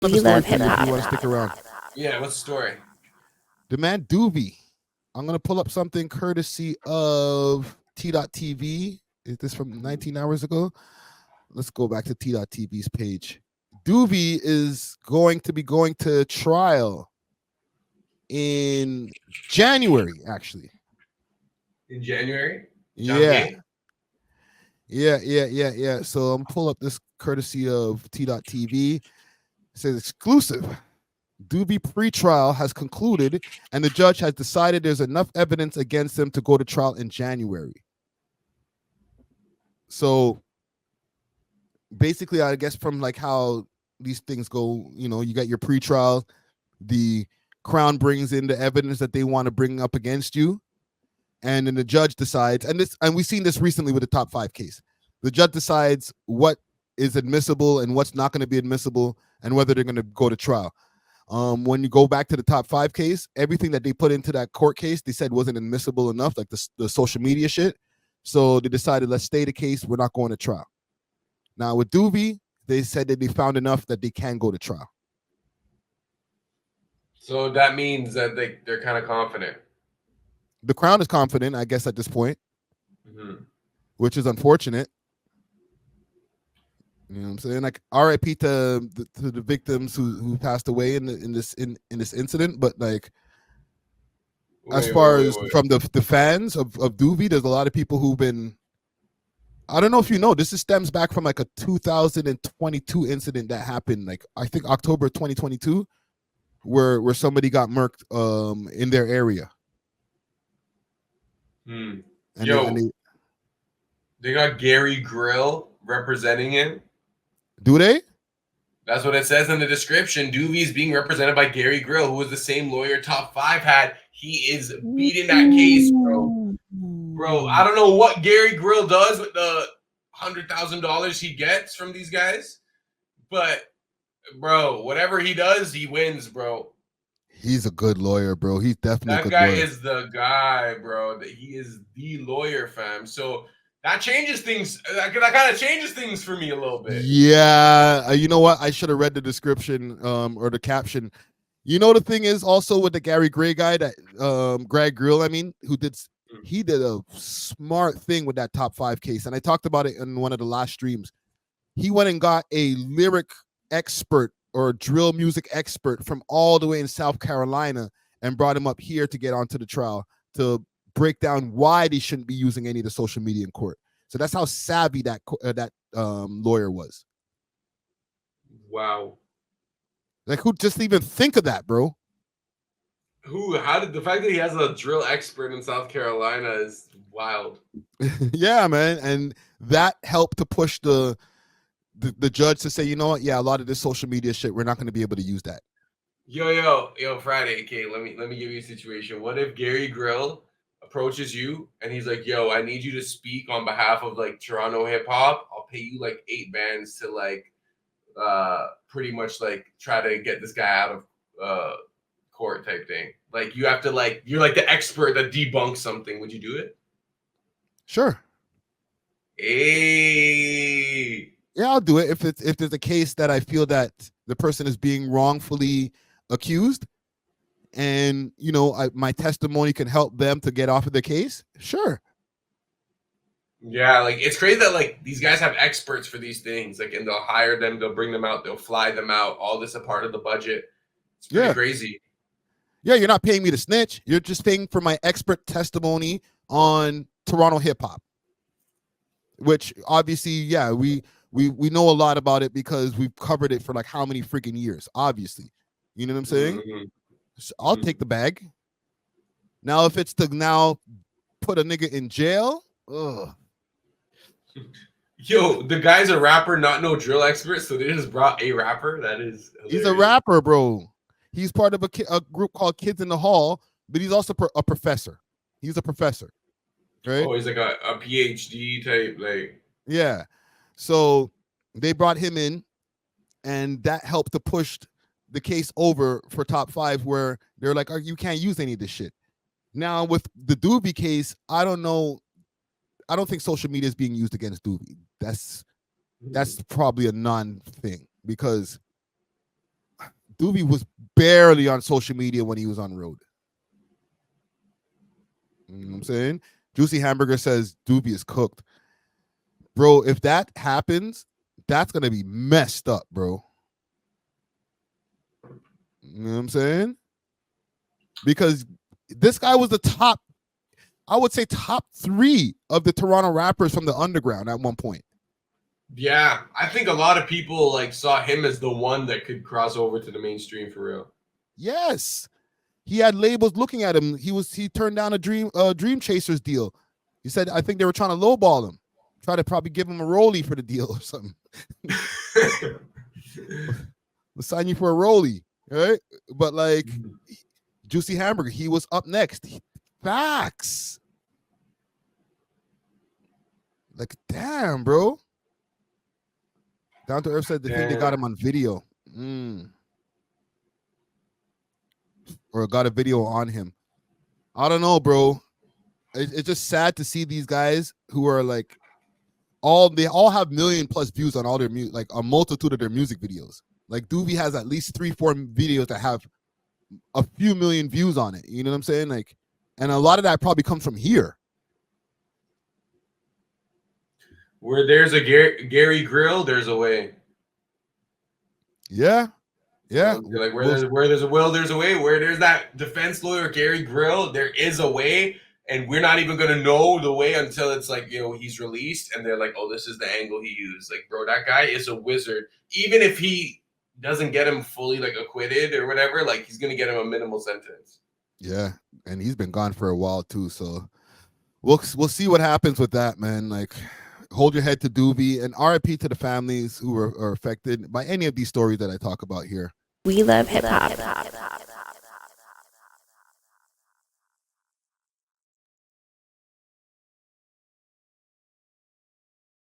We love hip hop. If you want to stick around. Yeah, what's the story? The man DUVY. I'm gonna pull up something courtesy of T.TV. Is this from 19 hours ago? Let's go back to T.TV's page. DUVY is going to be going to trial in January, actually. In January? Yeah. Yeah. So I'm pull up this courtesy of T.TV. It says exclusive. DUVY pretrial has concluded, and the judge has decided there's enough evidence against him to go to trial in January. So basically, I guess from like how these things go, you got your pretrial, the Crown brings in the evidence that they want to bring up against you, and then the judge decides, and we've seen this recently with the Top 5 case. The judge decides what is admissible and what's not going to be admissible, and whether they're going to go to trial. When you go back to the Top 5 case, everything that they put into that court case, they said wasn't admissible enough, like the social media shit. So they decided, let's stay the case. We're not going to trial. Now with DUVY, they said that they found enough that they can go to trial. So that means that they're kind of confident. The Crown is confident, I guess, at this point, which is unfortunate. You know what I'm saying? Like RIP to the victims who passed away in this incident, but like as far as from the fans of DUVY, there's a lot of people who've been. I don't know if you know, this stems back from like a 2022 incident that happened, like I think October 2022, where somebody got murked in their area. And they got Gary Grill representing him. Do they? That's what it says in the description. DUVY is being represented by Gary Grill, who was the same lawyer Top 5 had. He is beating that case, bro. Bro, I don't know what Gary Grill does with the $100,000 he gets from these guys, but bro, whatever he does, he wins, bro. He's a good lawyer, bro. He's definitely that a good guy lawyer. is the guy, bro. He is the lawyer, fam. So that changes things. That kind of changes things for me a little bit. Yeah, you know what? I should have read the description or the caption. You know, the thing is also with the Gary Gray guy, that Greg Grill, he did a smart thing with that Top 5 case, and I talked about it in one of the last streams. He went and got a lyric expert or drill music expert from all the way in South Carolina and brought him up here to get onto the trial to break down why they shouldn't be using any of the social media in court. So that's how savvy that lawyer was. Wow. Like, who just even think of that, bro? How did the fact that he has a drill expert in South Carolina is wild. Yeah, man. And that helped to push the judge to say, you know what? Yeah, a lot of this social media shit, we're not going to be able to use that. Yo, Friday. Okay, let me give you a situation. What if Gary Grill approaches you and he's like, yo, I need you to speak on behalf of like Toronto hip hop. I'll pay you like 8 bands to like pretty much like try to get this guy out of court type thing. Like you have to like, you're like the expert that debunks something. Would you do it? Sure. Hey. Yeah, I'll do it if there's a case that I feel that the person is being wrongfully accused, and you know my testimony can help them to get off of the case. Sure. Yeah, like it's crazy that like these guys have experts for these things, like, and they'll hire them, they'll bring them out, they'll fly them out. All this a part of the budget. It's pretty crazy. Yeah, you're not paying me to snitch. You're just paying for my expert testimony on Toronto hip hop, which obviously, yeah, we know a lot about it because we've covered it for like how many freaking years, obviously. You know what I'm saying? Mm-hmm. So I'll take the bag. Now, if it's to now put a nigga in jail, ugh. Yo, the guy's a rapper, not no drill expert, so they just brought a rapper. That is hilarious. He's a rapper, bro. He's part of a group called Kids in the Hall, but he's also a professor. He's a professor, right? Oh, he's like a PhD type, like. Yeah. So they brought him in, and that helped to push the case over for Top 5, where they're like, you can't use any of this shit. Now, with the DUVY case, I don't know. I don't think social media is being used against DUVY. That's probably a non-thing, because DUVY was barely on social media when he was on road. You know what I'm saying? Juicy Hamburger says DUVY is cooked. Bro, if that happens, that's going to be messed up, bro. You know what I'm saying? Because this guy was the top, I would say top 3 of the Toronto rappers from the underground at one point. Yeah, I think a lot of people like saw him as the one that could cross over to the mainstream for real. Yes. He had labels looking at him. He turned down a Dream Chasers deal. He said, I think they were trying to lowball him. Try to probably give him a rollie for the deal or something. We'll sign you for a rollie, right? But like Juicy Hamburger, he was up next. Facts. Like, damn, bro. Down to Earth said they think they got him on video. Or got a video on him. I don't know, bro. It's just sad to see these guys who are like they all have million+ views on all their music, like a multitude of their music videos. Like DUVY has at least 3-4 videos that have a few million views on it. You know what I'm saying? Like, and a lot of that probably comes from here. Where there's a Gary Grill, there's a way. Yeah. Yeah. Like where there's a will, there's a way. Where there's that defense lawyer Gary Grill, there is a way. And we're not even gonna know the way until it's like, he's released and they're like, oh, this is the angle he used. Like, bro, that guy is a wizard. Even if he doesn't get him fully like acquitted or whatever, like he's gonna get him a minimal sentence. Yeah, and he's been gone for a while too. So we'll see what happens with that, man. Like, hold your head to DUVY, and RIP to the families who are affected by any of these stories that I talk about here. We love hip hop.